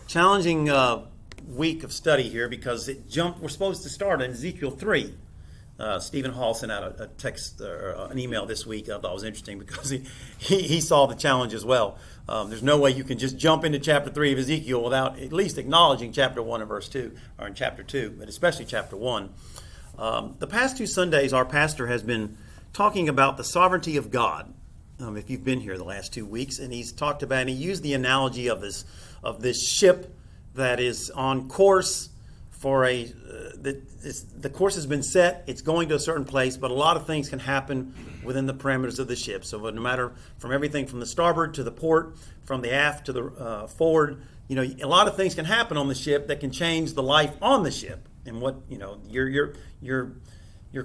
challenging week of study here because we're supposed to start in Ezekiel 3. Stephen Hall sent out a text or an email this week. I thought it was interesting because he saw the challenge as well. There's no way you can just jump into chapter 3 of Ezekiel without at least acknowledging chapter 1 and verse 2, or in chapter 2, but especially chapter 1. The past 2 Sundays, our pastor has been talking about the sovereignty of God. If you've been here the last 2 weeks, and he's talked about, and he used the analogy of this ship that is on course for the course has been set. It's going to a certain place, but a lot of things can happen within the parameters of the ship. So no matter from everything from the starboard to the port, from the aft to the forward, a lot of things can happen on the ship that can change the life on the ship. And what your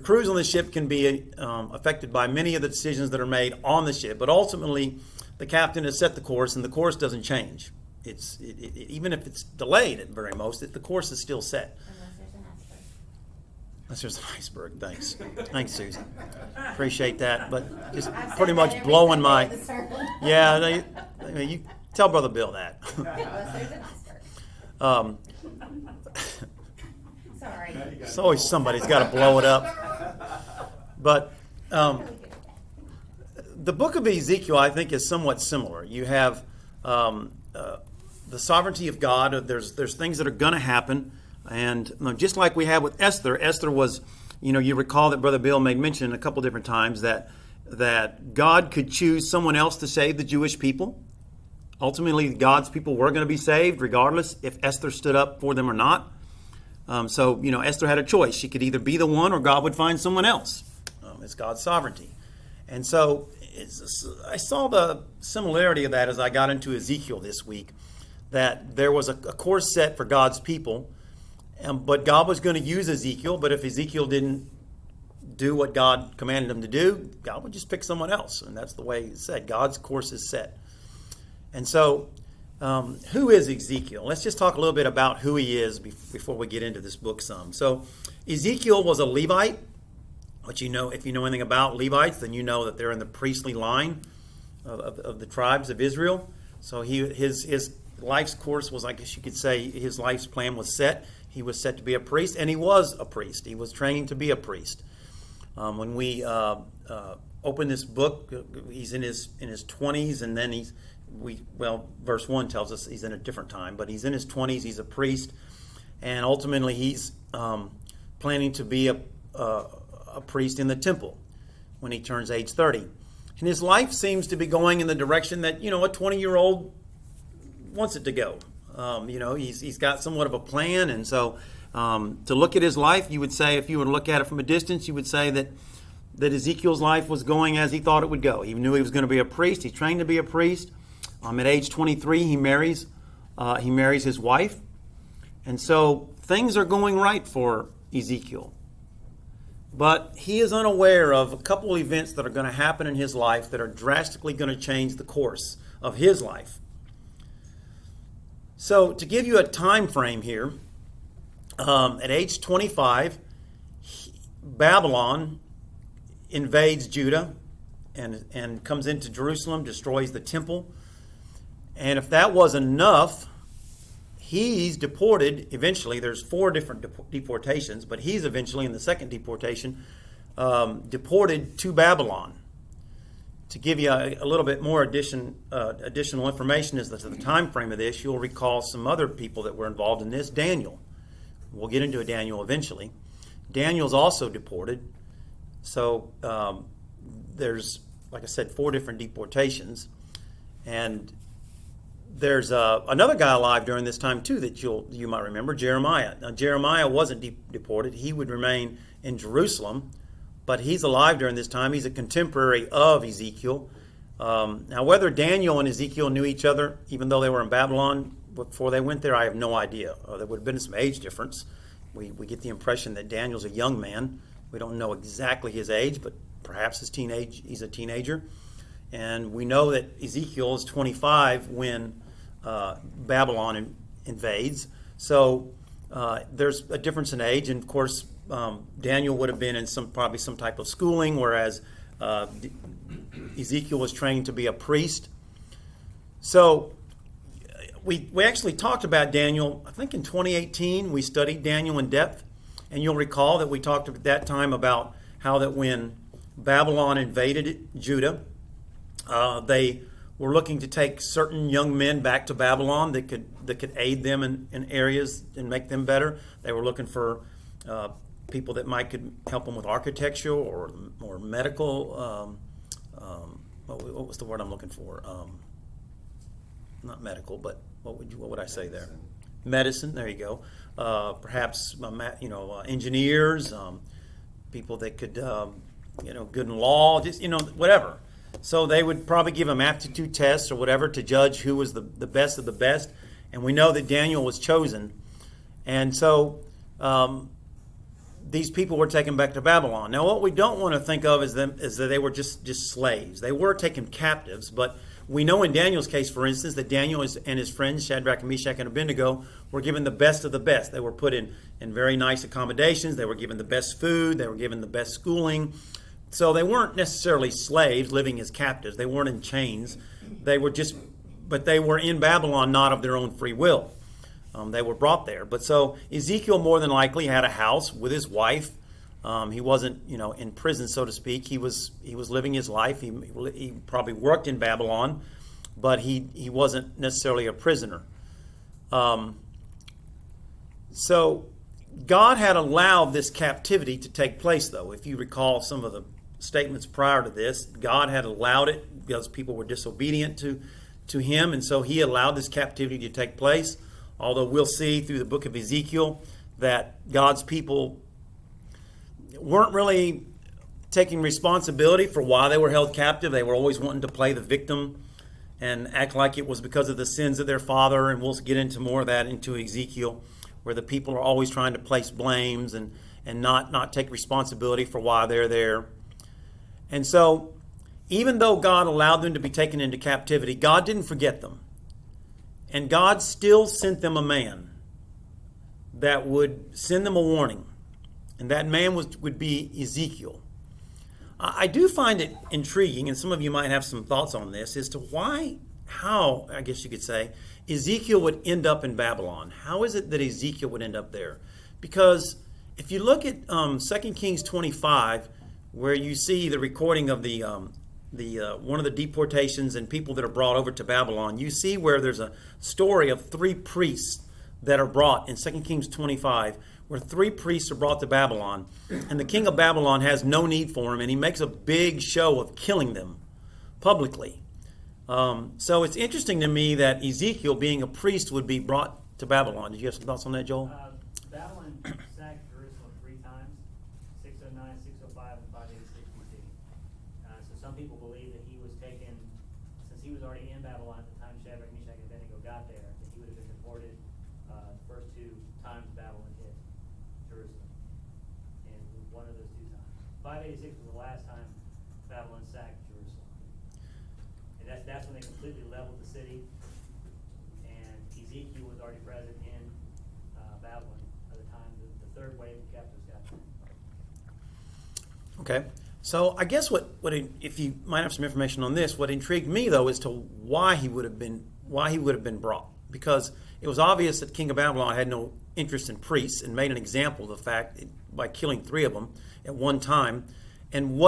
cruise on the ship can be affected by many of the decisions that are made on the ship. But ultimately, the captain has set the course, and the course doesn't change. Even if it's delayed at very most, the course is still set. Unless there's an iceberg. Thanks. Thanks, Susan. Appreciate that. But just pretty much blowing my... Yeah, you tell Brother Bill that. Sorry. It's always somebody's got to blow it up. But the book of Ezekiel, I think, is somewhat similar. You have the sovereignty of God. There's things that are going to happen. And just like we had with Esther was, you recall that Brother Bill made mention a couple different times that God could choose someone else to save the Jewish people. Ultimately, God's people were going to be saved regardless if Esther stood up for them or not. So Esther had a choice. She could either be the one or God would find someone else. It's God's sovereignty. And so I saw the similarity of that as I got into Ezekiel this week, that there was a course set for God's people, but God was going to use Ezekiel, but if Ezekiel didn't do what God commanded him to do, God would just pick someone else. And that's the way it's said. God's course is set. And so who is Ezekiel? Let's just talk a little bit about who he is before we get into this book some. So Ezekiel was a Levite, which if you know anything about Levites, then you know that they're in the priestly line of the tribes of Israel. So his life's course was, I guess you could say, his life's plan was set. He was set to be a priest, and he was a priest. He was trained to be a priest. When we open this book, he's in his 20s, and then verse 1 tells us he's in a different time, but he's in his 20s. He's a priest, and ultimately he's planning to be a priest in the temple when he turns age 30. And his life seems to be going in the direction that, a 20-year-old wants it to go. He's got somewhat of a plan, and so to look at his life, you would say, if you were to look at it from a distance, you would say that Ezekiel's life was going as he thought it would go. He knew he was going to be a priest. He's trained to be a priest. At age 23, he marries his wife, and so things are going right for Ezekiel. But he is unaware of a couple of events that are going to happen in his life that are drastically going to change the course of his life. So to give you a time frame here, at age 25, Babylon invades Judah and comes into Jerusalem, destroys the temple. And if that wasn't enough, he's deported eventually. There's 4 different deportations, but he's eventually in the second deportation deported to Babylon. To give you a little bit more additional information as to the time frame of this, you'll recall some other people that were involved in this. Daniel. We'll get into Daniel eventually. Daniel's also deported. So there's, like I said, 4 different deportations. And there's another guy alive during this time, too, that you might remember, Jeremiah. Now, Jeremiah wasn't deported. He would remain in Jerusalem, but he's alive during this time. He's a contemporary of Ezekiel. Now, whether Daniel and Ezekiel knew each other, even though they were in Babylon before they went there, I have no idea. There would have been some age difference. We get the impression that Daniel's a young man. We don't know exactly his age, but perhaps he's a teenager. And we know that Ezekiel is 25 when Babylon invades. So there's a difference in age. And, of course, Daniel would have been in probably some type of schooling, whereas Ezekiel was trained to be a priest. So we actually talked about Daniel, I think in 2018, we studied Daniel in depth. And you'll recall that we talked at that time about how that when Babylon invaded Judah, they were looking to take certain young men back to Babylon that could aid them in areas and make them better. They were looking for people that could help them with architecture or medical. What was the word I'm looking for? Not medical, but what would I say there? Medicine. There you go. Perhaps engineers, people that could good in law, just whatever. So they would probably give them aptitude tests or whatever to judge who was the best of the best. And we know that Daniel was chosen. And so these people were taken back to Babylon. Now, what we don't want to think of is that they were just slaves. They were taken captives, but we know in Daniel's case, for instance, that Daniel and his friends, Shadrach and Meshach and Abednego, were given the best of the best. They were put in very nice accommodations. They were given the best food. They were given the best schooling. So they weren't necessarily slaves living as captives. They weren't in chains. But they were in Babylon, not of their own free will. They were brought there. But so Ezekiel more than likely had a house with his wife. He wasn't, in prison, so to speak. He was living his life. He probably worked in Babylon, but he wasn't necessarily a prisoner. So God had allowed this captivity to take place, though. If you recall some of the statements prior to this, God had allowed it because people were disobedient to him, and so he allowed this captivity to take place. Although we'll see through the book of Ezekiel that God's people weren't really taking responsibility for why they were held captive. They were always wanting to play the victim and act like it was because of the sins of their father. And we'll get into more of that into Ezekiel, where the people are always trying to place blames and not take responsibility for why they're there. And so even though God allowed them to be taken into captivity, God didn't forget them. And God still sent them a man that would send them a warning. And that man would be Ezekiel. I do find it intriguing, and some of you might have some thoughts on this, as to how, I guess you could say, Ezekiel would end up in Babylon. How is it that Ezekiel would end up there? Because if you look at 2 Kings 25, where you see the recording of the one of the deportations and people that are brought over to Babylon, you see where there's a story of 3 priests that are brought in 2 Kings 25, where 3 priests are brought to Babylon, and the king of Babylon has no need for them, and he makes a big show of killing them publicly. So it's interesting to me that Ezekiel, being a priest, would be brought to Babylon. Did you have some thoughts on that, Joel? Babylon sacked Jerusalem 3 times, 609, 605, and 586 BC. So some people believe that he was taken, since he was already in Babylon at the time Shadrach, Meshach, and Abednego got there, that he would have been deported the first 2 times Babylon hit Jerusalem. And one of those 2 times. 586 was the last time Babylon sacked Jerusalem. And that's when they completely leveled the city. And Ezekiel was already present in Babylon by the time the 3rd wave of captives got there. Okay. So I guess if you might have some information on this, what intrigued me though is to why he would have been brought, because it was obvious that King of Babylon had no interest in priests and made an example of the fact by killing 3 of them at one time. And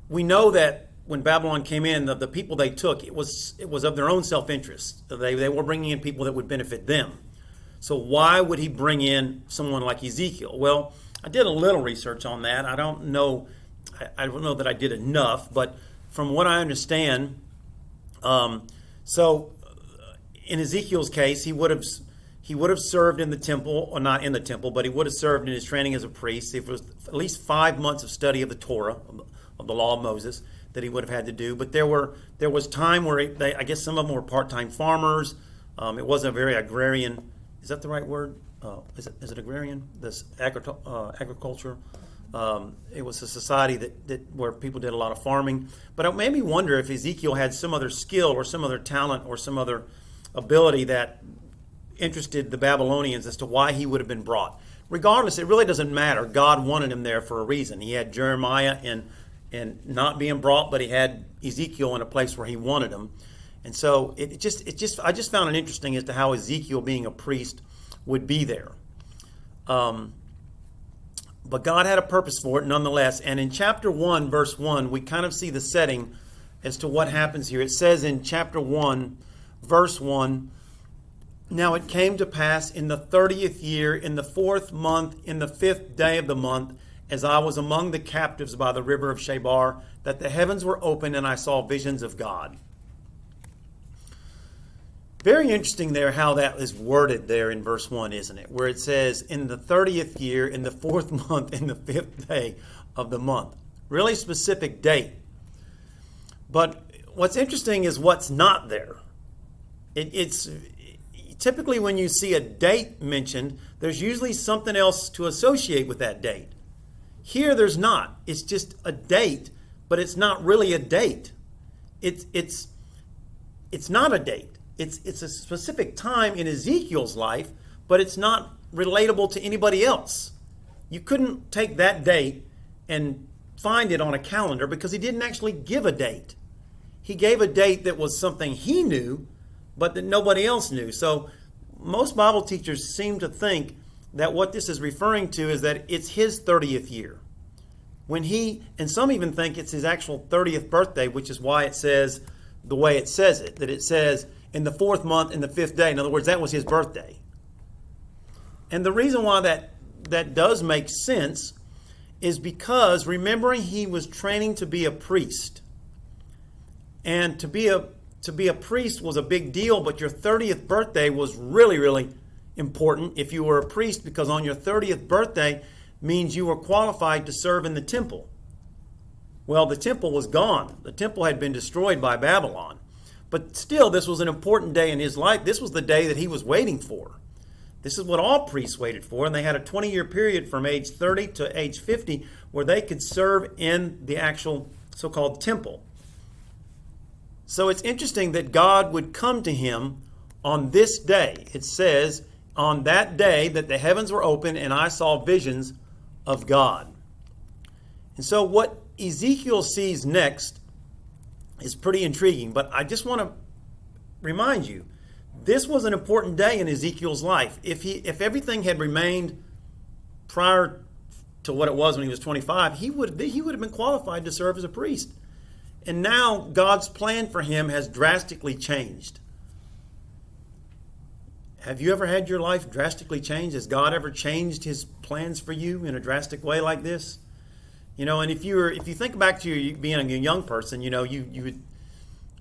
we know that when Babylon came in, the people they took, it was of their own self-interest. They were bringing in people that would benefit them. So why would he bring in someone like Ezekiel? Well, I did a little research on that. I don't know that I did enough, but from what I understand, so in Ezekiel's case, he would have served in the temple, or not in the temple, but he would have served in his training as a priest. It was at least 5 months of study of the Torah, of the law of Moses, that he would have had to do. But there was time where I guess some of them were part-time farmers. It wasn't a very agrarian. Is that the right word? Is it agrarian? This agriculture. It was a society that where people did a lot of farming. But it made me wonder if Ezekiel had some other skill or some other talent or some other ability that interested the Babylonians as to why he would have been brought. Regardless, it really doesn't matter. God wanted him there for a reason. He had Jeremiah and not being brought, but he had Ezekiel in a place where he wanted him. And so I just found it interesting as to how Ezekiel being a priest would be there. But God had a purpose for it nonetheless. And in chapter 1, verse 1, we kind of see the setting as to what happens here. It says in chapter 1, verse 1, "Now it came to pass in the 30th year, in the 4th month, in the 5th day of the month, as I was among the captives by the river of Shebar, that the heavens were open and I saw visions of God." Very interesting there how that is worded there in verse 1, isn't it? Where it says, in the 30th year, in the 4th month, in the 5th day of the month. Really specific date. But what's interesting is what's not there. It's typically when you see a date mentioned, there's usually something else to associate with that date. Here there's not. It's just a date, but it's not really a date. It's not a date. It's a specific time in Ezekiel's life, but it's not relatable to anybody else. You couldn't take that date and find it on a calendar because he didn't actually give a date. He gave a date that was something he knew, but that nobody else knew. So most Bible teachers seem to think that what this is referring to is that it's his 30th year. And some even think it's his actual 30th birthday, which is why it says the way it says it, that it says in the 4th month, in the 5th day. In other words, that was his birthday. And the reason why that does make sense is because, remembering, he was training to be a priest. And to be a priest was a big deal, but your 30th birthday was really, really important if you were a priest, because on your 30th birthday means you were qualified to serve in the temple. Well, the temple was gone. The temple had been destroyed by Babylon. But still, this was an important day in his life. This was the day that he was waiting for. This is what all priests waited for, and they had a 20-year period from age 30 to age 50 where they could serve in the actual so-called temple. So it's interesting that God would come to him on this day. It says, on that day that the heavens were open and I saw visions of God. And so what Ezekiel sees next is pretty intriguing, but I just want to remind you, this was an important day in Ezekiel's life. If everything had remained prior to what it was when he was 25, he would have been qualified to serve as a priest. And now God's plan for him has drastically changed. Have you ever had your life drastically changed? Has God ever changed his plans for you in a drastic way like this? And if you think back to you being a young person, you would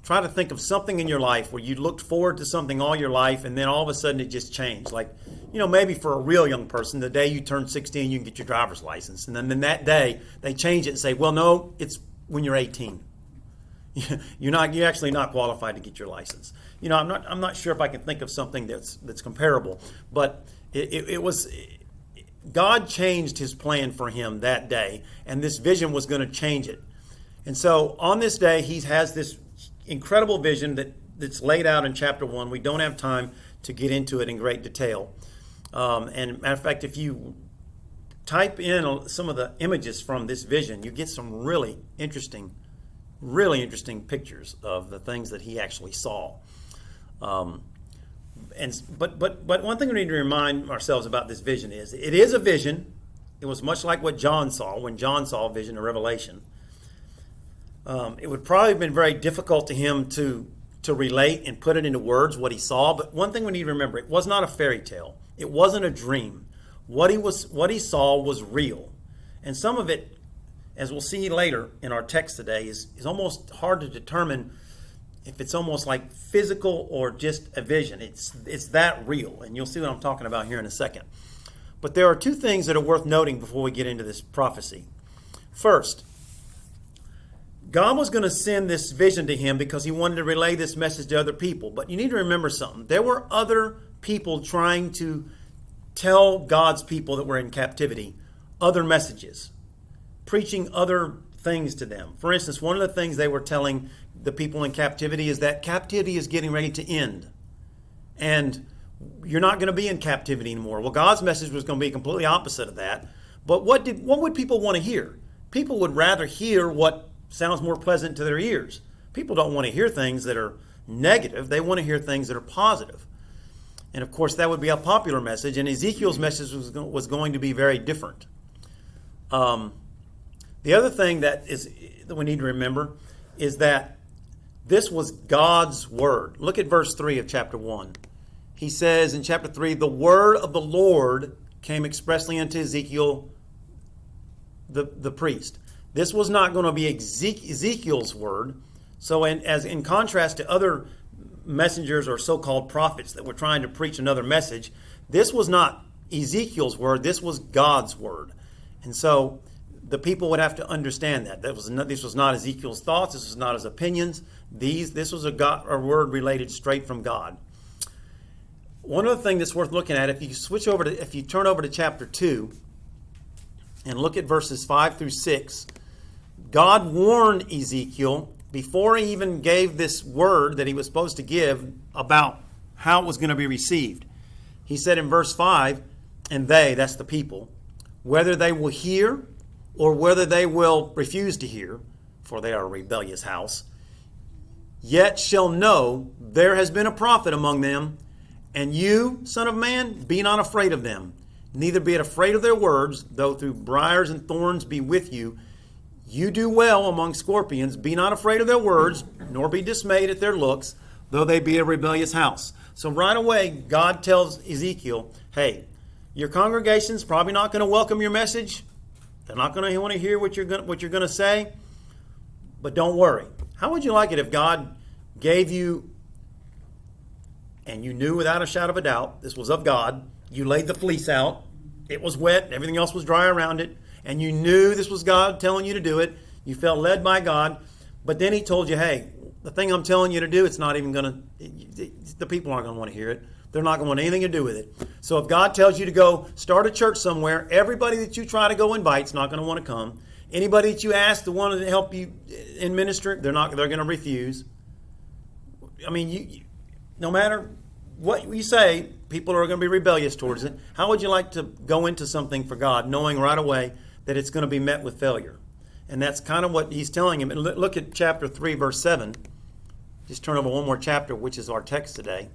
try to think of something in your life where you looked forward to something all your life, and then all of a sudden it just changed. Like, maybe for a real young person, the day you turn 16, you can get your driver's license. And then that day they change it and say, well, no, it's when you're 18. You're actually not qualified to get your license. I'm not sure if I can think of something that's comparable, but it was God changed his plan for him that day, and this vision was going to change it. And so on this day, he has this incredible vision that's laid out in chapter 1. We don't have time to get into it in great detail. And matter of fact, if you type in some of the images from this vision, you get some really interesting pictures of the things that he actually saw. But one thing we need to remind ourselves about this vision is it is a vision. It was much like what John saw when John saw a vision of Revelation. It would probably have been very difficult to him to relate and put it into words what he saw. But one thing we need to remember, it was not a fairy tale. It wasn't a dream. What he saw was real. And some of it, as we'll see later in our text today, is almost hard to determine if it's almost like physical or just a vision. It's that real, and you'll see what I'm talking about here in a second. But there are two things that are worth noting before we get into this prophecy. First, God was going to send this vision to him because he wanted to relay this message to other people. But you need to remember something. There were other people trying to tell God's people that were in captivity other messages, preaching other things to them. For instance, one of the things they were telling the people in captivity is that captivity is getting ready to end. And you're not going to be in captivity anymore. Well, God's message was going to be completely opposite of that. But what would people want to hear? People would rather hear what sounds more pleasant to their ears. People don't want to hear things that are, negative. They want to hear things that are positive. And of course, that would be a popular message, and Ezekiel's message was going to be very different. The other thing that we need to remember is that this was God's word. Look at verse 3 of chapter 1. He says in chapter 3, the word of the Lord came expressly unto Ezekiel, the priest. This was not going to be Ezekiel's word. So in contrast to other messengers or so-called prophets that were trying to preach another message, this was not Ezekiel's word. This was God's word. And so the people would have to understand that. This was not Ezekiel's thoughts. This was not his opinions. This was a word related straight from God. One other thing that's worth looking at, if you turn over to chapter 2 and look at verses 5 through 6, God warned Ezekiel before he even gave this word that he was supposed to give about how it was going to be received. He said in verse 5, and they, that's the people, whether they will hear or whether they will refuse to hear, for they are a rebellious house, yet shall know there has been a prophet among them, and you, son of man, be not afraid of them, neither be afraid of their words, though through briars and thorns be with you. You do well among scorpions. Be not afraid of their words, nor be dismayed at their looks, though they be a rebellious house. So right away, God tells Ezekiel, hey, your congregation's probably not going to welcome your message. They're not going to want to hear what you're going to say. But don't worry. How would you like it if God gave you, and you knew without a shadow of a doubt, this was of God, you laid the fleece out, it was wet, everything else was dry around it, and you knew this was God telling you to do it, you felt led by God, but then he told you, hey, the thing I'm telling you to do, it's not even going to, the people aren't going to want to hear it. They're not going to want anything to do with it. So if God tells you to go start a church somewhere, everybody that you try to go invite is not going to want to come. Anybody that you ask to want to help you in ministry, they're going to refuse. I mean, no matter what you say, people are going to be rebellious towards it. How would you like to go into something for God, knowing right away that it's going to be met with failure? And that's kind of what he's telling him. And look at chapter 3, verse 7. Just turn over one more chapter, which is our text today.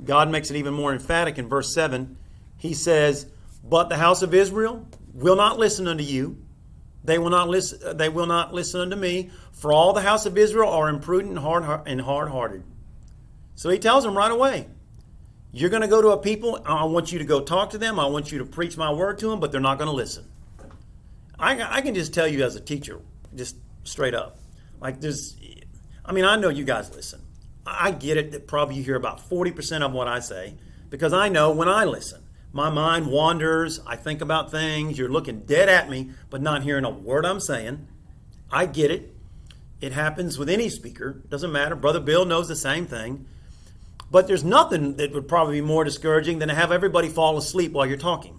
God makes it even more emphatic in verse 7. He says, but the house of Israel will not listen unto you. They will not listen unto me, for all the house of Israel are imprudent and hard-hearted. So he tells them right away, you're going to go to a people, I want you to go talk to them, I want you to preach my word to them, but they're not going to listen. I can just tell you as a teacher, just straight up, like this. I mean, I know you guys listen. I get it that probably you hear about 40% of what I say, because I know when I listen, my mind wanders, I think about things, you're looking dead at me, but not hearing a word I'm saying. I get it. It happens with any speaker. Doesn't matter. Brother Bill knows the same thing. But there's nothing that would probably be more discouraging than to have everybody fall asleep while you're talking.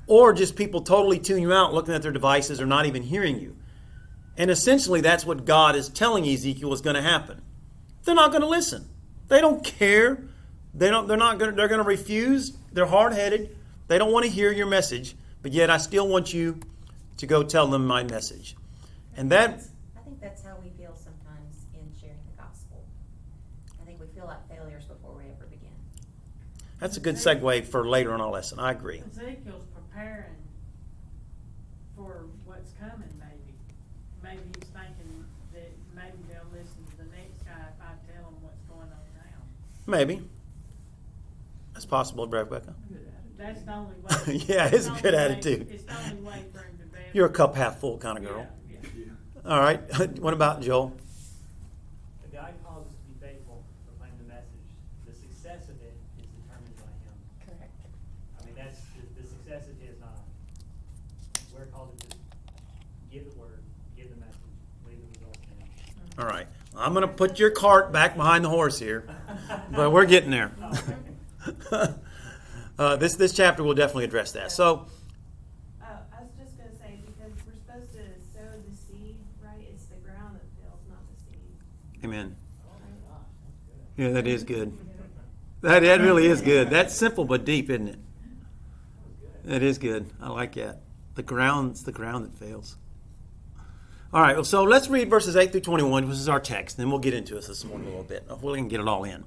Or just people totally tune you out, looking at their devices or not even hearing you. And essentially that's what God is telling Ezekiel is going to happen. They're not going to listen. They don't care. They're going to refuse. They're hard-headed. They don't want to hear your message. But yet I still want you to go tell them my message. And that... I think that's how we feel sometimes in sharing the gospel. I think we feel like failures before we ever begin. That's a good segue for later in our lesson. I agree. Ezekiel's preparing for what's coming, maybe. Maybe he's thinking that maybe they'll listen to the next guy if I tell them what's going on now. Maybe. That's possible, Rebecca. That's the only way. Yeah, it's a good attitude. It's the only way for him to be. You're a cup half full kind of girl. Yeah. All right. What about Joel? If God calls us to be faithful, proclaim the message, the success of it is determined by Him. Correct. I mean, that's the success of it is not ours. We're called to just give the word, give the message, leave the results to Him. All right. I'm going to put your cart back behind the horse here, but we're getting there. This chapter will definitely address that. So, I was just going to say, because we're supposed to sow the seed, right? It's the ground that fails, not the seed. amen. Yeah, that is good. That really is good. That's simple but deep, isn't it? That is good. I like that. It's the ground that fails. All right, so let's read verses 8 through 21, which is our text, and then we'll get into this morning a little bit. We can get it all in.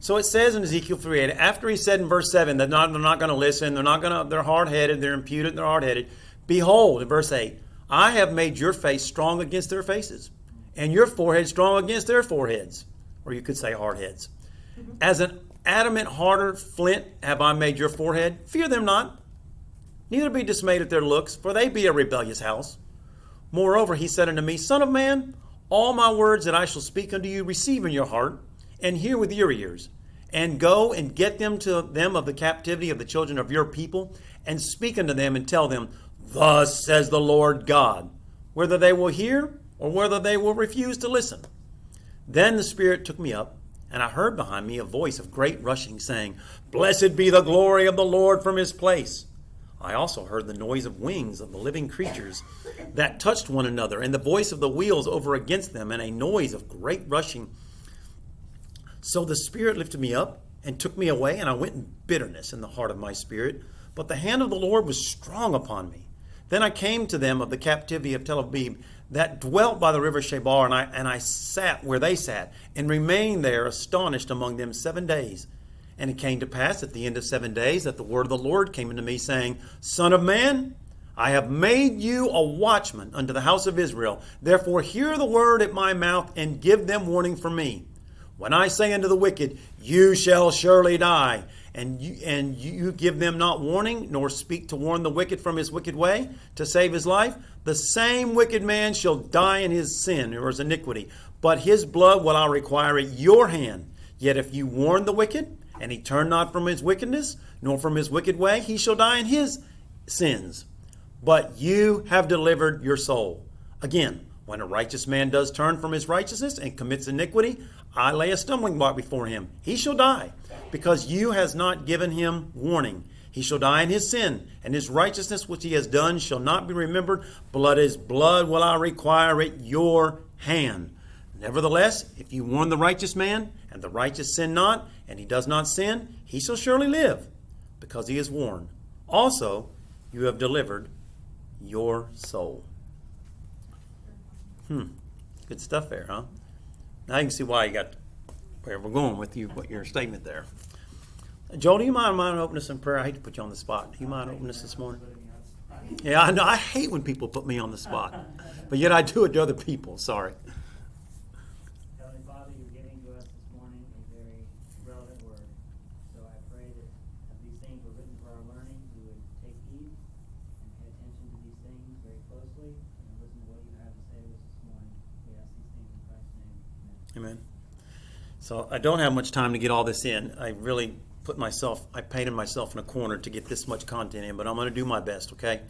So it says in Ezekiel 3:8, after he said in verse 7 that they're not going to listen, they're hard-headed, they're imputed, they're hard-headed. Behold, in verse 8, I have made your face strong against their faces, and your forehead strong against their foreheads. Or you could say hard heads. As an adamant, harder flint have I made your forehead. Fear them not, neither be dismayed at their looks, for they be a rebellious house. Moreover, he said unto me, Son of man, all my words that I shall speak unto you receive in your heart, and hear with your ears, and go and get them to them of the captivity of the children of your people, and speak unto them and tell them, Thus says the Lord God, whether they will hear or whether they will refuse to listen. Then the Spirit took me up, and I heard behind me a voice of great rushing, saying, Blessed be the glory of the Lord from his place. I also heard the noise of wings of the living creatures that touched one another, and the voice of the wheels over against them, and a noise of great rushing. So the Spirit lifted me up and took me away, and I went in bitterness in the heart of my spirit. But the hand of the Lord was strong upon me. Then I came to them of the captivity of Tel Aviv that dwelt by the river Chebar, and I sat where they sat, and remained there astonished among them 7 days. And it came to pass at the end of 7 days that the word of the Lord came unto me, saying, Son of man, I have made you a watchman unto the house of Israel. Therefore hear the word at my mouth, and give them warning from me. When I say unto the wicked, You shall surely die, and you give them not warning, nor speak to warn the wicked from his wicked way, to save his life, the same wicked man shall die in his sin or his iniquity. But his blood will I require at your hand. Yet if you warn the wicked, and he turn not from his wickedness, nor from his wicked way, he shall die in his sins. But you have delivered your soul. Again, when a righteous man does turn from his righteousness and commits iniquity, I lay a stumbling block before him. He shall die, because you has not given him warning. He shall die in his sin, and his righteousness which he has done shall not be remembered. Blood is blood will I require at your hand. Nevertheless, if you warn the righteous man, and the righteous sin not, and he does not sin, he shall surely live, because he is warned. Also, you have delivered your soul. Good stuff there, huh? Now you can see why you got where we're going with your statement there. Joel, do you mind opening us in prayer? I hate to put you on the spot. Do you mind opening us this morning? Yeah, I know. I hate when people put me on the spot, but yet I do it to other people. Sorry. Heavenly Father, you're giving to us this morning a very relevant word. So I pray that as these things were written for our learning, we would take heed and pay attention to these things very closely and listen to what you have to say to us this morning. We ask these things in Christ's name. Amen. Amen. So I don't have much time to get all this in. I really I painted myself in a corner to get this much content in, but I'm going to do my best, okay?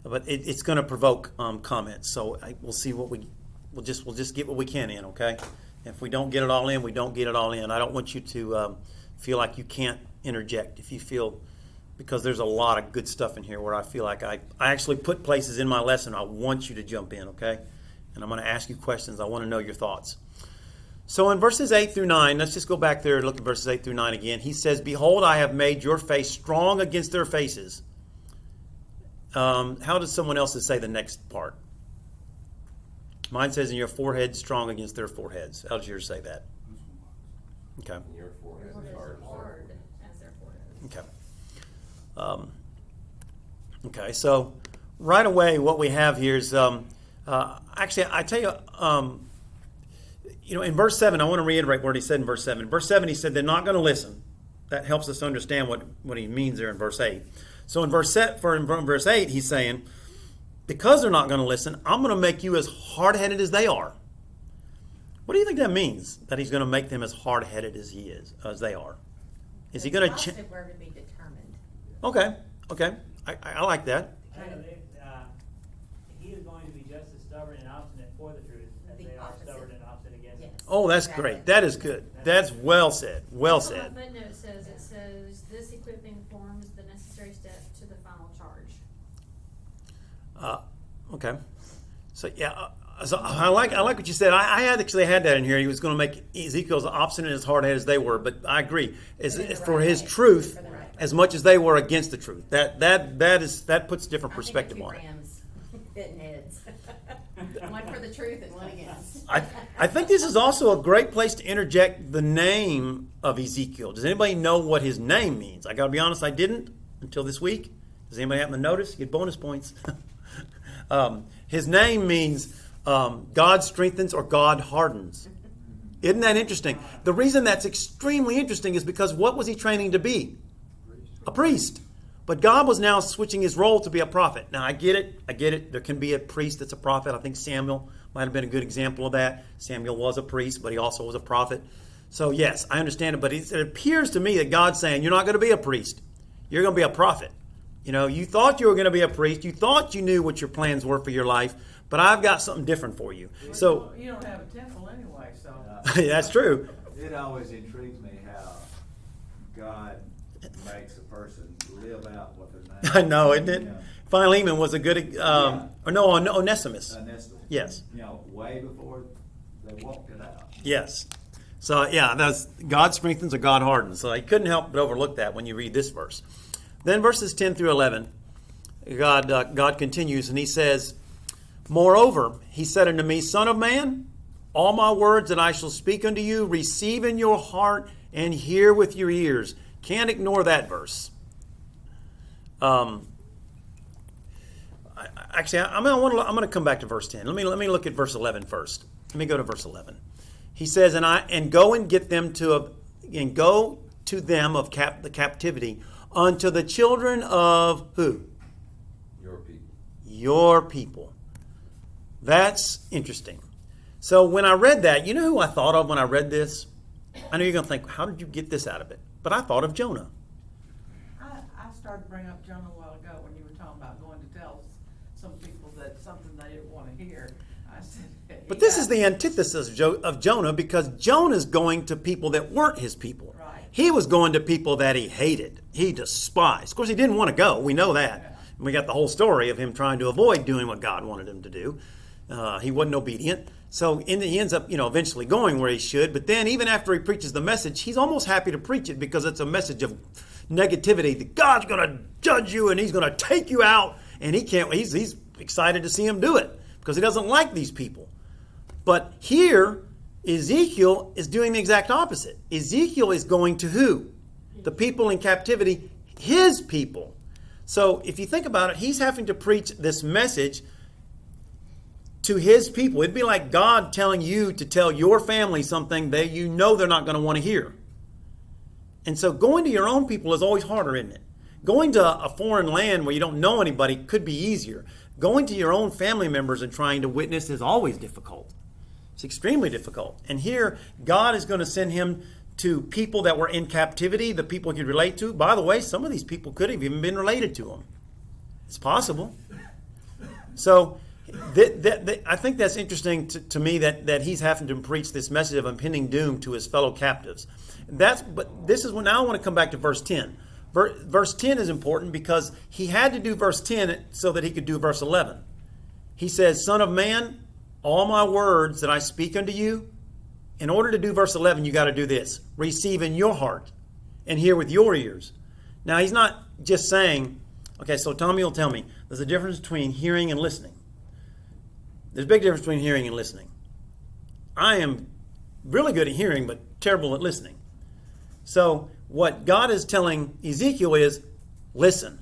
But it's going to provoke comments, so we'll see we'll just get what we can in, okay? If we don't get it all in, we don't get it all in. I don't want you to feel like you can't interject if you feel, because there's a lot of good stuff in here where I feel like I actually put places in my lesson I want you to jump in, okay? And I'm going to ask you questions. I want to know your thoughts. So in verses 8 through 9, let's just go back there and look at verses 8 through 9 again. He says, Behold, I have made your face strong against their faces. How does someone else's say the next part? Mine says, in your forehead strong against their foreheads. How does yours say that? Okay. And your forehead is hard as their forehead. Okay. Okay, so right away what we have here is, actually, I tell you, in verse 7, I want to reiterate what he said in verse 7. In verse 7, he said they're not going to listen. That helps us understand what he means there in verse 8. So in verse 8, he's saying, because they're not going to listen, I'm going to make you as hard-headed as they are. What do you think that means, that he's going to make them as hard-headed as they are? Is he going to change? The positive word would be determined. Okay. I like that. He is going to be just as stubborn and obstinate for the truth as The they are opposite. stubborn and obstinate against it. Yes. Oh, that's Exactly. great. That is good. That's well said. Well That's what said. my footnote says. It says, this equipping forms the necessary step to the final charge. Okay. So yeah, so I like what you said. I had actually had that in here. He was going to make Ezekiel's obstinate as hard as they were, but I agree. It's in the for right his way. truth For the right way. as much as they were against the truth. That puts different perspective I on think it. of two rams hitting heads. One One for the truth and one against. I think this is also a great place to interject the name of Ezekiel. Does anybody know what his name means? I got to be honest, I didn't until this week. Does anybody happen to notice? You get bonus points. His name means God strengthens or God hardens. Isn't that interesting? The reason that's extremely interesting is because what was he training to be? A priest. But God was now switching his role to be a prophet. Now, I get it. There can be a priest that's a prophet. I think Samuel might have been a good example of that. Samuel was a priest, but he also was a prophet. So, yes, I understand it. But it appears to me that God's saying, you're not going to be a priest. You're going to be a prophet. You know, you thought you were going to be a priest. You thought you knew what your plans were for your life. But I've got something different for you. So You don't have a temple anyway, so. that's true. It always intrigues me how God makes a person live out what their name is. I know, isn't it? Yeah. Philemon was a good, Yeah. or no, Onesimus. Yes. You know, way before they walked it out. Yes. So, yeah, that's God strengthens or God hardens. So I couldn't help but overlook that when you read this verse. Then verses 10 through 11, God continues and he says, Moreover, he said unto me, Son of man, all my words that I shall speak unto you, receive in your heart and hear with your ears. Can't ignore that verse. Actually, I'm going to come back to verse 10. Let me look at verse 11 first. Let me go to verse 11. He says, and go and get them to them of the captivity unto the children of who? Your people. Your people. That's interesting. So when I read that, you know who I thought of when I read this? I know you're going to think, how did you get this out of it? But I thought of Jonah. I started to bring up Jonah a while ago when you were talking about going to tell some people that something they didn't want to hear. I said, But this is the antithesis of Jonah, because Jonah's going to people that weren't his people. Right. He was going to people that he hated, he despised. Of course, he didn't want to go. We know that. Yeah. We got the whole story of him trying to avoid doing what God wanted him to do. He wasn't obedient. So he ends up, eventually going where he should. But then even after he preaches the message, he's almost happy to preach it because it's a message of negativity that God's going to judge you and he's going to take you out. And he's excited to see him do it because he doesn't like these people. But here, Ezekiel is doing the exact opposite. Ezekiel is going to who? The people in captivity, his people. So if you think about it, he's having to preach this message to his people. It'd be like God telling you to tell your family something that you know they're not going to want to hear. And so going to your own people is always harder, isn't it? Going to a foreign land where you don't know anybody could be easier. Going to your own family members and trying to witness is always difficult. It's extremely difficult. And here, God is going to send him to people that were in captivity, the people he could relate to. By the way, some of these people could have even been related to him. It's possible. So I think that's interesting to me that he's having to preach this message of impending doom to his fellow captives. But this is when now I want to come back to verse 10. Verse 10 is important because he had to do verse 10 so that he could do verse 11. He says, Son of man, all my words that I speak unto you, in order to do verse 11, you got to do this. Receive in your heart and hear with your ears. Now, he's not just saying, okay, so Tommy will tell me, there's a difference between hearing and listening. There's a big difference between hearing and listening. I am really good at hearing, but terrible at listening. So what God is telling Ezekiel is, listen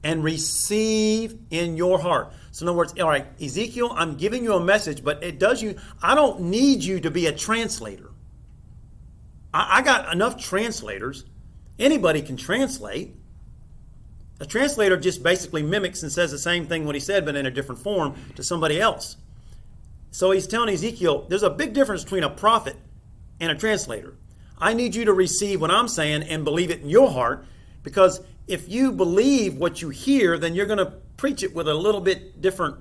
and receive in your heart. So in other words, all right, Ezekiel, I'm giving you a message, but I don't need you to be a translator. I got enough translators. Anybody can translate. A translator just basically mimics and says the same thing what he said, but in a different form to somebody else. So he's telling Ezekiel, there's a big difference between a prophet and a translator. I need you to receive what I'm saying and believe it in your heart, because if you believe what you hear, then you're going to preach it with a little bit different,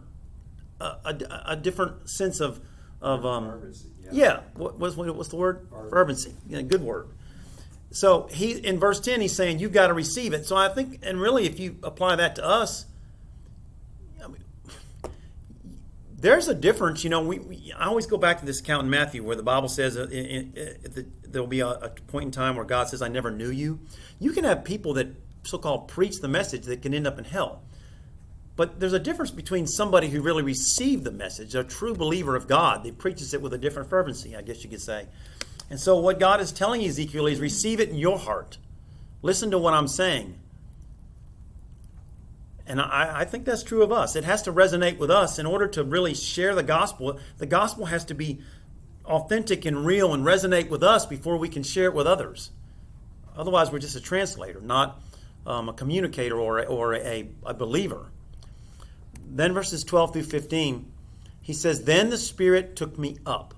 a different sense of Fervency, yeah. What's the word? Fervency. Yeah, good word. So in verse 10, he's saying you've got to receive it. So I think, and really, if you apply that to us, there's a difference. I always go back to this account in Matthew where the Bible says there'll be a point in time where God says, I never knew you. You can have people that so-called preach the message that can end up in hell. But there's a difference between somebody who really received the message, a true believer of God, that preaches it with a different fervency, I guess you could say. And so what God is telling Ezekiel is receive it in your heart. Listen to what I'm saying. And I think that's true of us. It has to resonate with us in order to really share the gospel. The gospel has to be authentic and real and resonate with us before we can share it with others. Otherwise, we're just a translator, not a communicator or a believer. Then verses 12 through 15, he says, Then the Spirit took me up,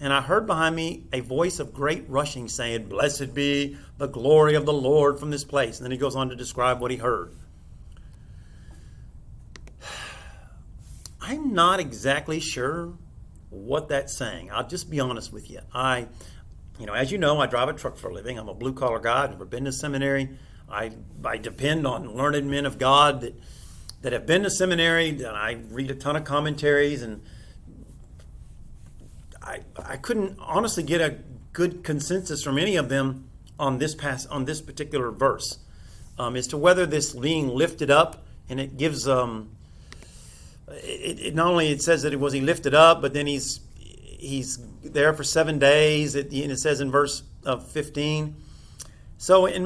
and I heard behind me a voice of great rushing saying, Blessed be the glory of the Lord from this place. And then he goes on to describe what he heard. I'm not exactly sure what that's saying. I'll just be honest with you. As you know, I drive a truck for a living. I'm a blue-collar guy. I've never been to seminary. I depend on learned men of God that have been to seminary, and I read a ton of commentaries, and I couldn't honestly get a good consensus from any of them on this particular verse as to whether this being lifted up, and it gives it not only it says that it was he lifted up, but then he's there for 7 days. It says in verse 15. So, I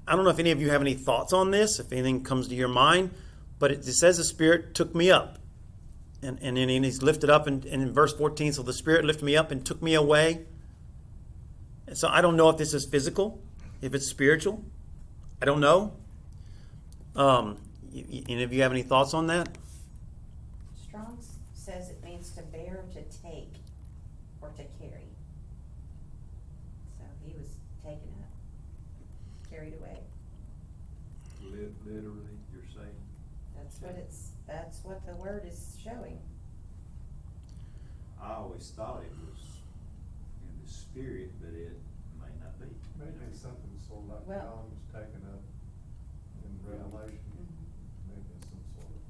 don't know if any of you have any thoughts on this, if anything comes to your mind, but it says the Spirit took me up. And then he's lifted up, and in verse 14, so the Spirit lifted me up and took me away. And so I don't know if this is physical, if it's spiritual. I don't know. Any of you have any thoughts on that? Strong's says it means to bear, to take, or to carry. So he was taken up, carried away. Literally, you're saying? That's what the word is showing. I always thought it was in the spirit, but it may not be. Maybe something sort of like Well- John was taken up in Revelation, maybe some sort of.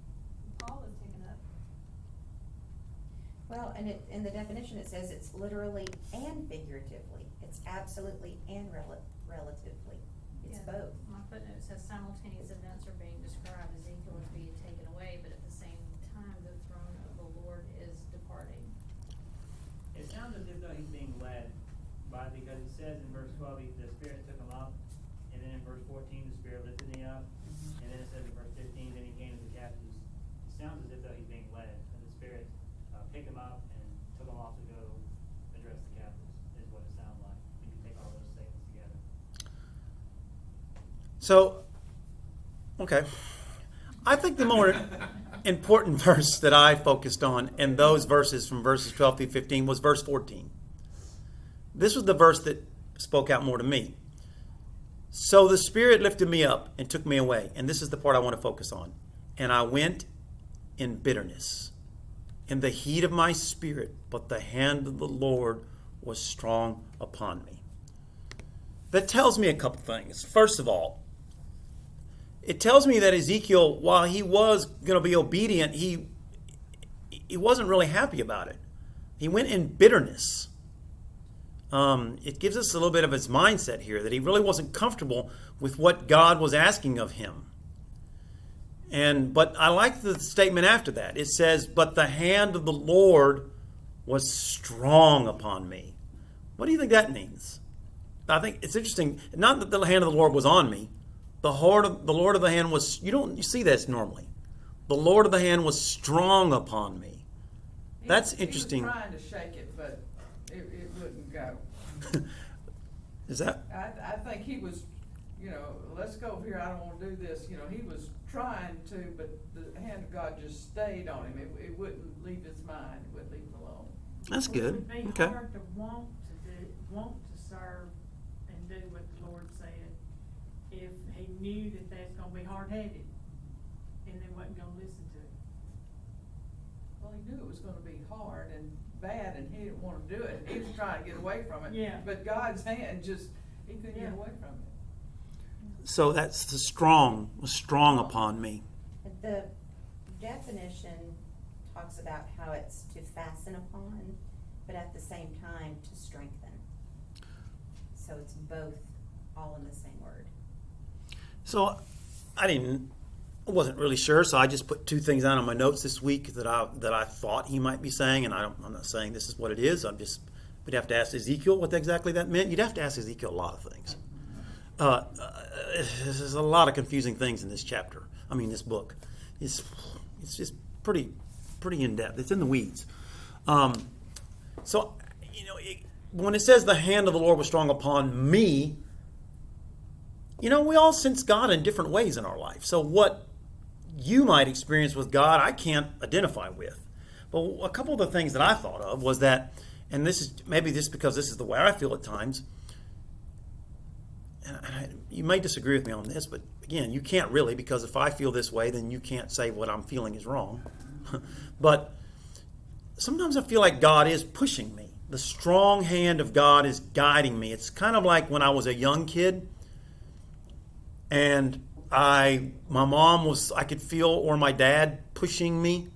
Paul was taken up. Well, and in the definition it says it's literally and figuratively. It's absolutely and relatively. It's Yeah. both. My footnote says simultaneous events are being described. Ezekiel is being taken away, but at the same time, the throne of the Lord is departing. It sounds as if though he's being led by, because it says in verse 12, the Spirit took him up, and then in verse 14, the Spirit lifted me up, and then it says in verse 15, then he came to the captives. It sounds as if though he's being led, and the Spirit picked him up and took him off to go address the captives, is what it sounds like. You can take all those statements together. So, okay. I think the more important verse that I focused on in those verses from verses 12 through 15 was verse 14. This was the verse that spoke out more to me. So the Spirit lifted me up and took me away. And this is the part I want to focus on. And I went in bitterness, in the heat of my spirit, but the hand of the Lord was strong upon me. That tells me a couple things. First of all, it tells me that Ezekiel, while he was going to be obedient, he wasn't really happy about it. He went in bitterness. It gives us a little bit of his mindset here, that he really wasn't comfortable with what God was asking of him. But I like the statement after that. It says, but the hand of the Lord was strong upon me. What do you think that means? I think it's interesting. Not that the hand of the Lord was on me. The Lord of the hand was, you see this normally. The Lord of the hand was strong upon me. That's interesting. He was trying to shake it, but it wouldn't go. Is that? I think he was, let's go over here, I don't want to do this. He was trying to, but the hand of God just stayed on him. It wouldn't leave his mind, it wouldn't leave him alone. That's good. It would be Okay. hard to want to serve and do what the Lord said if he knew that that's gonna be hard-headed and they wasn't gonna listen to him. Well, he knew it was gonna be hard and bad, and he didn't want to do it. He was trying to get away from it. Yeah. But God's hand he couldn't Yeah. get away from it. So that's the strong, was strong upon me. The definition talks about how it's to fasten upon, but at the same time to strengthen. So it's both all in the same word. So I didn't I wasn't really sure, so I just put two things down on my notes this week that I thought he might be saying, and I'm not saying this is what it is. We'd have to ask Ezekiel what exactly that meant. You'd have to ask Ezekiel a lot of things. There's a lot of confusing things in this chapter. I mean, this book. It's just pretty in depth. It's in the weeds. So, when it says the hand of the Lord was strong upon me, we all sense God in different ways in our life. So what you might experience with God, I can't identify with. But a couple of the things that I thought of was that, and this is maybe just because this is the way I feel at times, and you may disagree with me on this, but again, you can't really, because if I feel this way, then you can't say what I'm feeling is wrong. But sometimes I feel like God is pushing me. The strong hand of God is guiding me. It's kind of like when I was a young kid, and my mom I could feel, or my dad pushing me,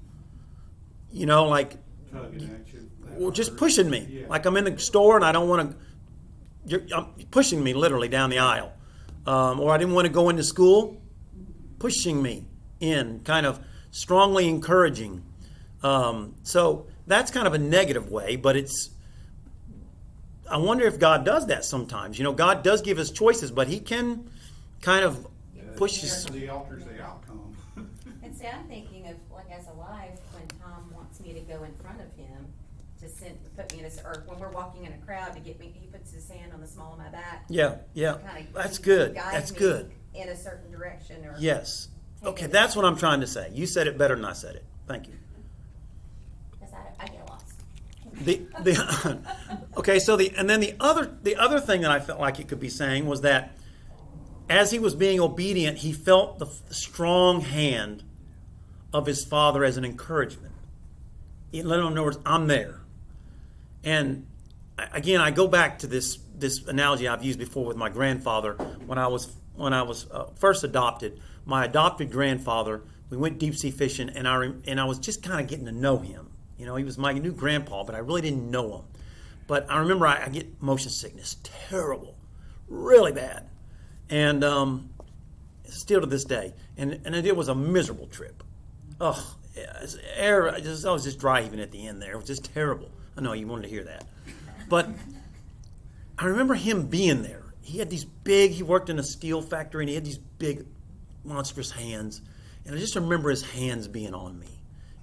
like Tugging at you. or just pushing me. Yeah. Like I'm in the store and I don't want to, you're pushing me literally down the aisle. Or I didn't want to go into school, pushing me in, kind of strongly encouraging. So that's kind of a negative way, but I wonder if God does that sometimes. God does give us choices, but he can kind of push us. The alters the outcome. And see, I'm thinking of, like, as a wife, when Tom wants me to go in front of him to put me in or when we're walking in a crowd to get me, he puts his hand on the small of my back. Yeah. Kinda That's good. guide That's me good. in a certain direction. Or Yes. take Okay, it- that's what I'm trying to say. You said it better than I said it. Thank you. 'Cause I get lost. Okay, so the other thing that I felt like it could be saying was that as he was being obedient, he felt the strong hand of his father as an encouragement. He let him know, I'm there. And again, I go back to this analogy I've used before with my grandfather. When I was first adopted, my adopted grandfather, we went deep sea fishing, and I was just kind of getting to know him. He was my new grandpa, but I really didn't know him. But I remember I get motion sickness, terrible, really bad. And still to this day. And it was a miserable trip. Oh, I was just dry even at the end there. It was just terrible. I know you wanted to hear that. But I remember him being there. He worked in a steel factory, and he had these big, monstrous hands. And I just remember his hands being on me.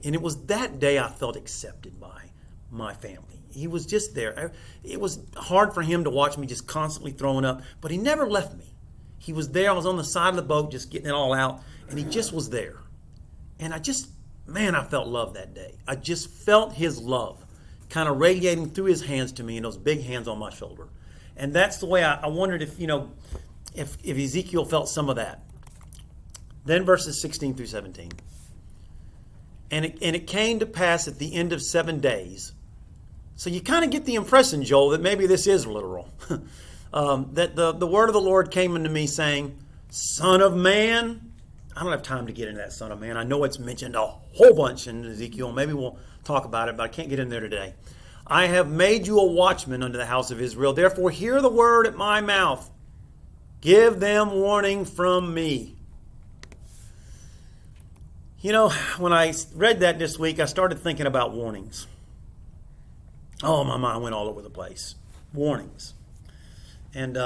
And it was that day I felt accepted by my family. He was just there. It was hard for him to watch me just constantly throwing up, but he never left me. He was there. I was on the side of the boat just getting it all out, and he just was there. And I felt love that day. I just felt his love kind of radiating through his hands to me, and those big hands on my shoulder. And that's the way I wondered if Ezekiel felt some of that. Then verses 16 through 17. And it came to pass at the end of 7 days. So you kind of get the impression, Joel, that maybe this is literal. That the word of the Lord came unto me saying, Son of man. I don't have time to get into that Son of man. I know it's mentioned a whole bunch in Ezekiel. Maybe we'll talk about it, but I can't get in there today. I have made you a watchman unto the house of Israel. Therefore hear the word at my mouth. Give them warning from me. When I read that this week, I started thinking about warnings. Oh, my mind went all over the place. Warnings. And,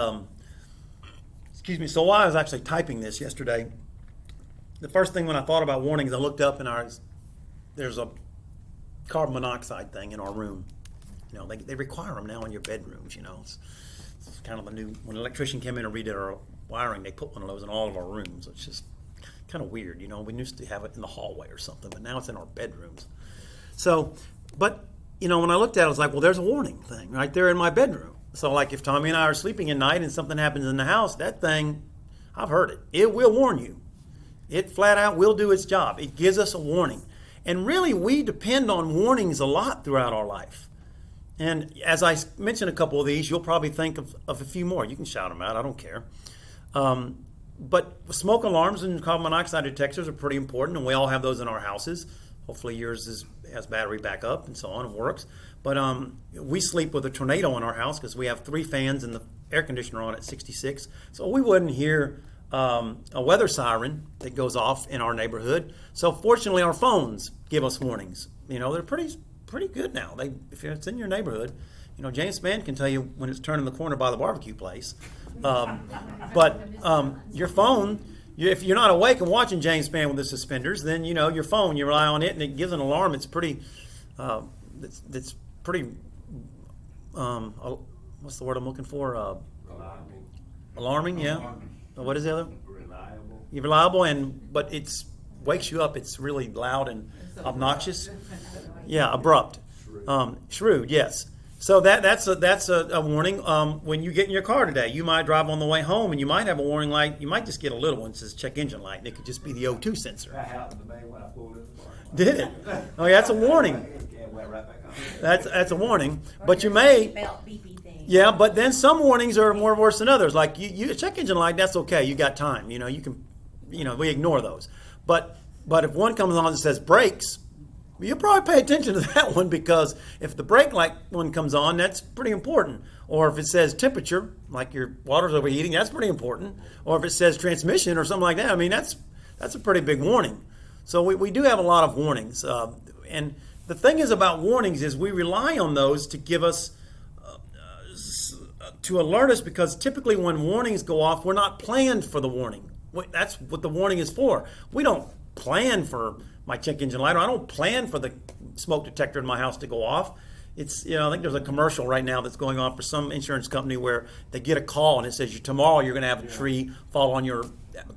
excuse me, so while I was actually typing this yesterday, the first thing when I thought about warnings, I looked up and there's a carbon monoxide thing in our room. They require them now in your bedrooms, It's kind of a new, when an electrician came in and redid our wiring, they put one of those in all of our rooms. It's just kind of weird, We used to have it in the hallway or something, but now it's in our bedrooms. So, but, when I looked at it, I was like, well, there's a warning thing right there in my bedroom. So, like, if Tommy and I are sleeping at night and something happens in the house, that thing, I've heard it. It will warn you. It flat out will do its job. It gives us a warning. And really, we depend on warnings a lot throughout our life. And as I mentioned a couple of these, you'll probably think of a few more. You can shout them out. I don't care. But smoke alarms and carbon monoxide detectors are pretty important, and we all have those in our houses. Hopefully yours has battery backup and so on and works. But we sleep with a tornado in our house because we have 3 fans and the air conditioner on at 66. So we wouldn't hear a weather siren that goes off in our neighborhood. So fortunately, our phones give us warnings. They're pretty good now. If it's in your neighborhood, James Spann can tell you when it's turning the corner by the barbecue place. But your phone, if you're not awake and watching James Spann with the suspenders, then your phone, you rely on it, and it gives an alarm. It's pretty. It's pretty. What's the word I'm looking for? Reliable. Alarming, yeah. Alarming. What is the other? Reliable. You're reliable, but it's wakes you up. It's really loud and It's obnoxious. abrupt. Yeah, abrupt. Shrewd, yes. So that's a warning. When you get in your car today, you might drive on the way home, and you might have a warning light. You might just get a little one that says check engine light, and it could just be the O2 sensor. That happened to me when I pulled in the car. Did it? Oh, yeah, that's a warning. It went right back on. That's a warning. Or But you your may. seatbelt beepy thing. Yeah, but then some warnings are more worse than others. Like you check engine light, that's okay. You got time. You can, we ignore those. But if one comes on that says brakes, you'll probably pay attention to that one, because if the brake light one comes on, that's pretty important. Or if it says temperature, like your water's overheating, that's pretty important. Or if it says transmission or something like that, that's a pretty big warning. So we do have a lot of warnings. And the thing is about warnings is we rely on those to give us to alert us, because typically when warnings go off, we're not planned for the warning. That's what the warning is for. We don't plan for my check engine light, or I don't plan for the smoke detector in my house to go off. It's, I think there's a commercial right now that's going on for some insurance company where they get a call and it says, tomorrow you're going to have a tree fall on your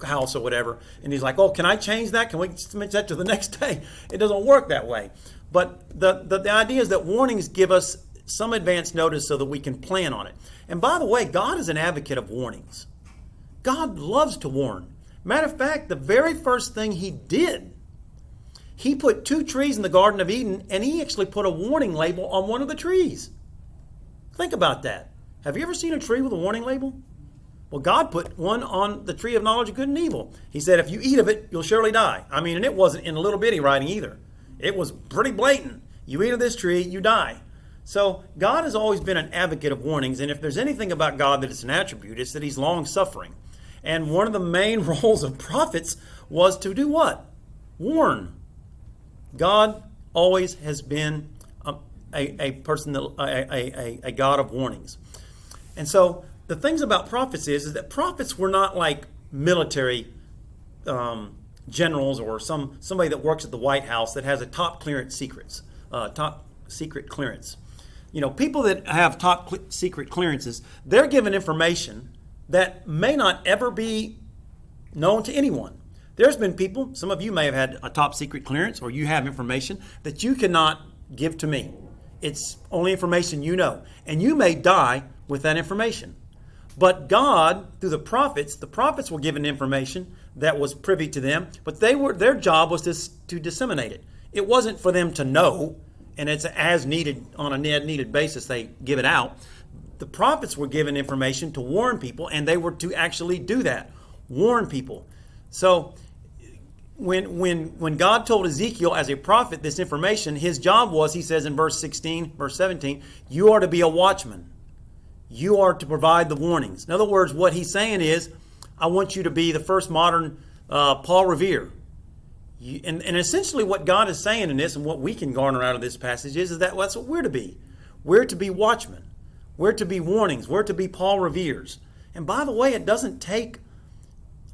house or whatever. And he's like, oh, can I change that? Can we switch that to the next day? It doesn't work that way. But the idea is that warnings give us some advance notice so that we can plan on it. And by the way, God is an advocate of warnings. God loves to warn. Matter of fact, the very first thing he did, he put 2 trees in the Garden of Eden, and he actually put a warning label on one of the trees. Think about that. Have you ever seen a tree with a warning label? Well, God put one on the tree of knowledge of good and evil. He said, if you eat of it, you'll surely die. And it wasn't in a little bitty writing either. It was pretty blatant. You eat of this tree, you die. So God has always been an advocate of warnings, and if there's anything about God that it's an attribute, it's that he's long-suffering. And one of the main roles of prophets was to do what? Warn. God always has been a person, a God of warnings. And so the things about prophets is that prophets were not like military generals or somebody that works at the White House that has a top secret clearance. People that have top secret clearances, they're given information that may not ever be known to anyone. There's been people, some of you may have had a top secret clearance, or you have information that you cannot give to me. It's only information you know. And you may die with that information. But God, through the prophets were given information that was privy to them, but their job was to disseminate it. It wasn't for them to know, and it's as needed, on a needed basis they give it out. The prophets were given information to warn people, and they were to actually do that, warn people. So when God told Ezekiel as a prophet this information, his job was, he says in verse 17, you are to be a watchman. You are to provide the warnings. In other words, what he's saying is, I want you to be the first modern Paul Revere. And essentially what God is saying in this, and what we can garner out of this passage is that that's what we're to be. We're to be watchmen. We're to be warnings. We're to be Paul Reveres. And by the way, it doesn't take...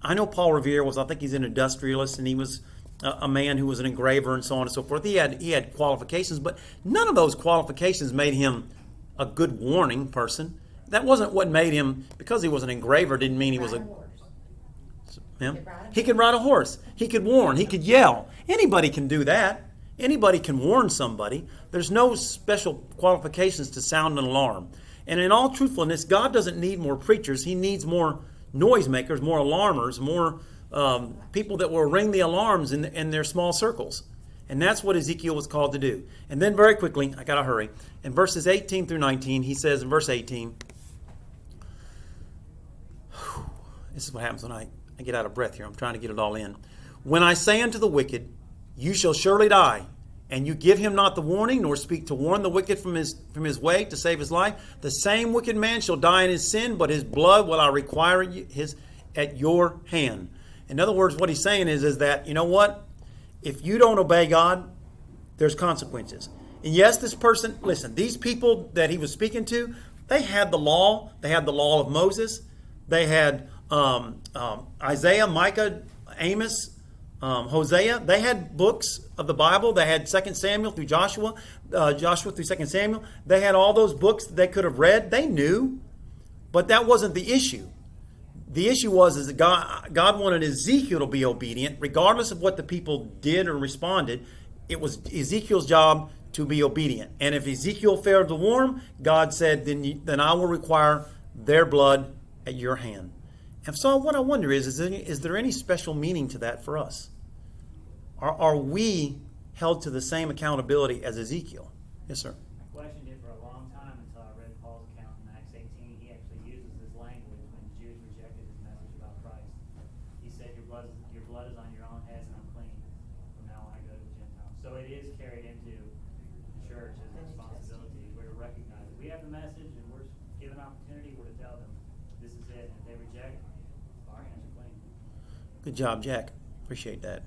I know Paul Revere I think he's an industrialist, and he was a man who was an engraver and so on and so forth. He had qualifications, but none of those qualifications made him a good warning person. That wasn't what made him, because he was an engraver didn't mean he was a... Yeah. He could ride a horse. He could warn. He could yell. Anybody can do that. Anybody can warn somebody. There's no special qualifications to sound an alarm. And in all truthfulness, God doesn't need more preachers. He needs more noisemakers, more alarmers, more people that will ring the alarms in their small circles. And that's what Ezekiel was called to do. And then very quickly, I got to hurry, in verses 18 through 19, he says in verse 18, this is what happens when I get out of breath here. I'm trying to get it all in. When I say unto the wicked, you shall surely die, and you give him not the warning, nor speak to warn the wicked from his way to save his life, the same wicked man shall die in his sin, but his blood will I require at your hand. In other words, what he's saying is that, you know what? If you don't obey God, there's consequences. And yes, this person, listen, these people that he was speaking to, they had the law. They had the law of Moses. They had Isaiah, Micah, Amos, Hosea. They had books of the Bible. They had 2 Samuel through Joshua, Joshua through 2 Samuel. They had all those books that they could have read. They knew. But that wasn't the issue. The issue was that God wanted Ezekiel to be obedient, regardless of what the people did or responded. It was Ezekiel's job to be obedient. And if Ezekiel failed to warn, God said, then I will require their blood at your hand. And so what I wonder is there any special meaning to that for us? Are we held to the same accountability as Ezekiel? Yes, sir. I questioned it for a long time until I read Paul's account in Acts 18. He actually uses this language when the Jews rejected his message about Christ. He said, your blood is on your own heads and I'm clean. From now on I go to the Gentiles. So it is carried into the church as a responsibility. We're to recognize it. We have the message and we're given opportunity. We're to tell them this is it. And if they reject, our hands are clean. Good job, Jack. Appreciate that.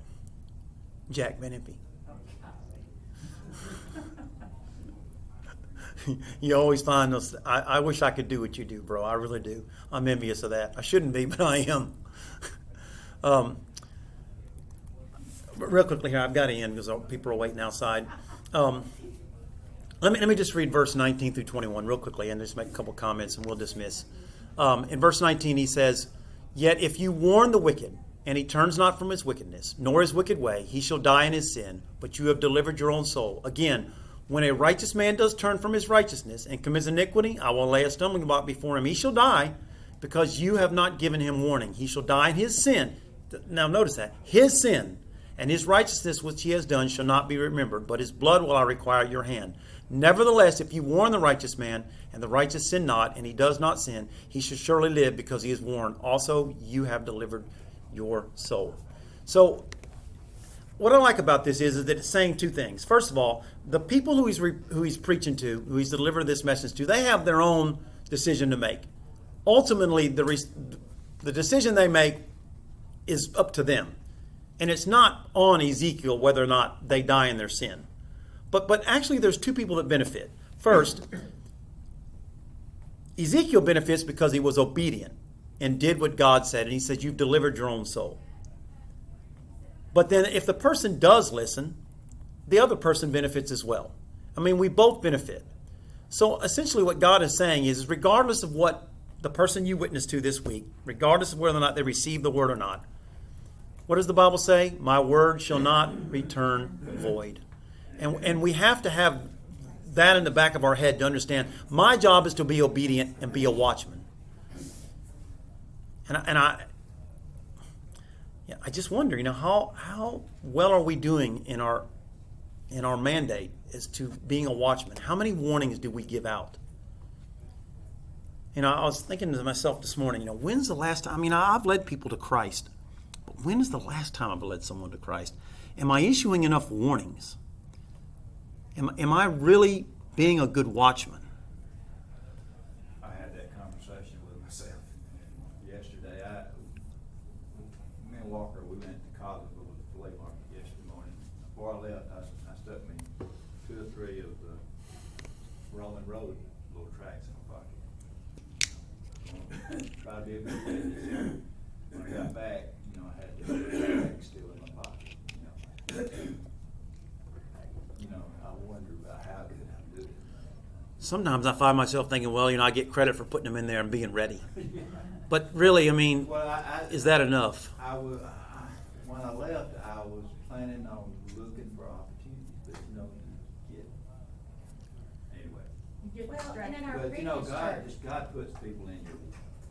Jack Benempy. Oh, You always find those. I wish I could do what you do, bro. I really do. I'm envious of that. I shouldn't be, but I am. Real quickly here, I've got to end because people are waiting outside. Let me just read verse 19 through 21 real quickly and just make a couple comments and we'll dismiss. In verse 19 he says, "Yet if you warn the wicked, and he turns not from his wickedness, nor his wicked way, he shall die in his sin, but you have delivered your own soul." Again, when a righteous man does turn from his righteousness and commits iniquity, I will lay a stumbling block before him. He shall die because you have not given him warning. He shall die in his sin. Now notice that. His sin and his righteousness which he has done shall not be remembered, but his blood will I require at your hand. Nevertheless, if you warn the righteous man, and the righteous sin not, and he does not sin, he shall surely live because he is warned. Also, you have delivered your soul. So, what I like about this is that it's saying two things. First of all, the people who he's preaching to, who he's delivered this message to, they have their own decision to make. Ultimately, the decision they make is up to them. And it's not on Ezekiel whether or not they die in their sin. But actually, there's two people that benefit. First, Ezekiel benefits because he was obedient and did what God said. And he said, you've delivered your own soul. But then if the person does listen, the other person benefits as well. I mean, we both benefit. So essentially what God is saying is regardless of what the person you witnessed to this week, regardless of whether or not they receive the word or not, what does the Bible say? My word shall not return void. And we have to have that in the back of our head to understand my job is to be obedient and be a watchman. And I just wonder, how well are we doing in our mandate as to being a watchman? How many warnings do we give out? I was thinking to myself this morning, when's the last time? I've led people to Christ, but when is the last time I've led someone to Christ? Am I issuing enough warnings? Am I really being a good watchman? I had that conversation with myself yesterday. Me and Walker, we went to Collinsville with the flea market yesterday morning. Before I left, I stuck me 2 or 3 of the Roman road little tracks in my pocket. Try to be a good witness. When I got back, I had the track still in my pocket. I wonder about how did I do it. Sometimes I find myself thinking, I get credit for putting them in there and being ready. But really, is that enough? When I left, I was planning on looking for opportunities, but you get anyway. You get Well, and distracted. in our But previous church, God puts people in your.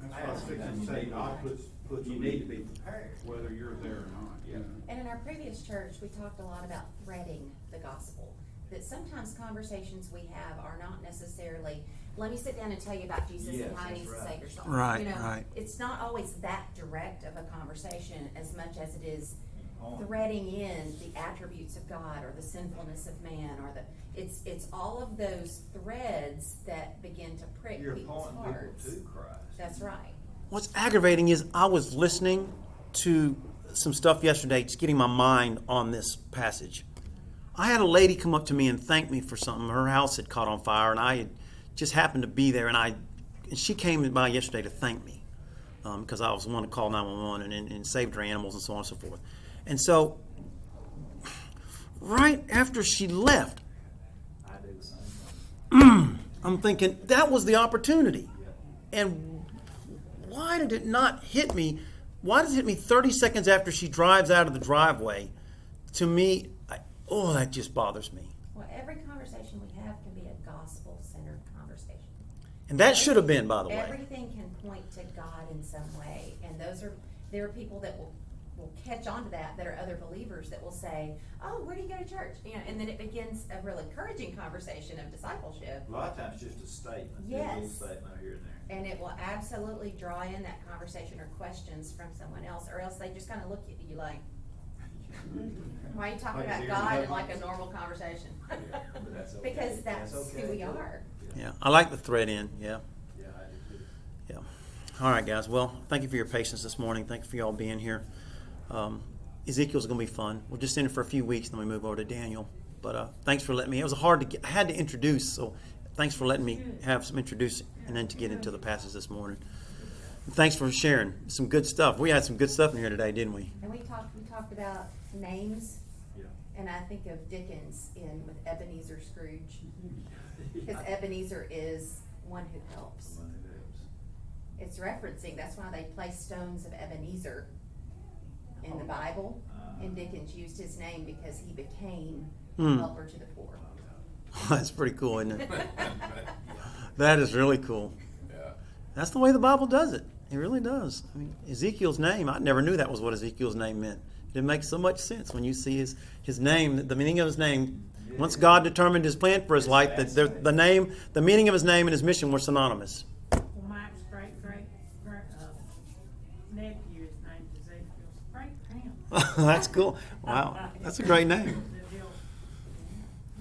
That's what I was fixing to say, God puts You them need to in, be prepared. whether you're there or not. Yeah. and in our previous church, we talked a lot about threading the gospel. That sometimes conversations we have are not necessarily, let me sit down and tell you about Jesus Yes, and how he that's needs to right. save your soul. Right, right. It's not always that direct of a conversation as much as it is On. threading in the attributes of God or the sinfulness of man or it's all of those threads that begin to prick You're people's pointing people hearts. to Christ. That's right. what's aggravating is I was listening to some stuff yesterday, just getting my mind on this passage. I had a lady come up to me and thank me for something. Her house had caught on fire, and I had just happened to be there, and she came by yesterday to thank me because I was the one to call 911 and saved her animals and so on and so forth. And so, right after she left, I do the same thing. I'm thinking that was the opportunity. And why did it not hit me? Why does it hit me 30 seconds after she drives out of the driveway? To me, that just bothers me. Well, every conversation we have can be a gospel-centered conversation. And that should have been, by the way. Everything can point to God in some way, and there are people that will catch on to that are other believers that will say, "Oh, where do you go to church?" And then it begins a real encouraging conversation of discipleship. A lot of times just a statement, Yes. a little statement here and there. And it will absolutely draw in that conversation or questions from someone else, or else they just kind of look at you like, "Why are you talking about God in like a normal conversation?" Yeah, but that's okay. Because that's okay, who we too. are. Yeah, I like the thread in. Yeah. Yeah, I do too. Yeah. All right, guys. Well, thank you for your patience this morning. Thank you for y'all being here. Ezekiel's going to be fun. We'll just end it for a few weeks, and then we move over to Daniel. But thanks for letting me. It was hard to get. I had to introduce, so thanks for letting me have some introducing and then to get into the passage this morning. And thanks for sharing some good stuff. We had some good stuff in here today, didn't we? And we talked about names, Yeah. and I think of Dickens with Ebenezer Scrooge, because Ebenezer is one who helps. One who helps. It's referencing, that's why they place stones of Ebenezer in the Bible, and Dickens used his name because he became a helper to the poor. That's pretty cool, isn't it? That is really cool. Yeah. That's the way the Bible does it. It really does. I mean, Ezekiel's name, I never knew that was what Ezekiel's name meant. It makes so much sense when you see his name, the meaning of his name. Once God determined his plan for his life, that the meaning of his name and his mission were synonymous. Well, Mike's great nephew is named Ezekiel. Great Pam. That's cool. Wow. That's a great name. That he'll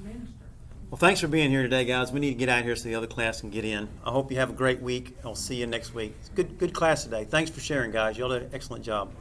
minister. Well, thanks for being here today, guys. We need to get out here so the other class can get in. I hope you have a great week. I'll see you next week. It's good class today. Thanks for sharing, guys. Y'all did an excellent job.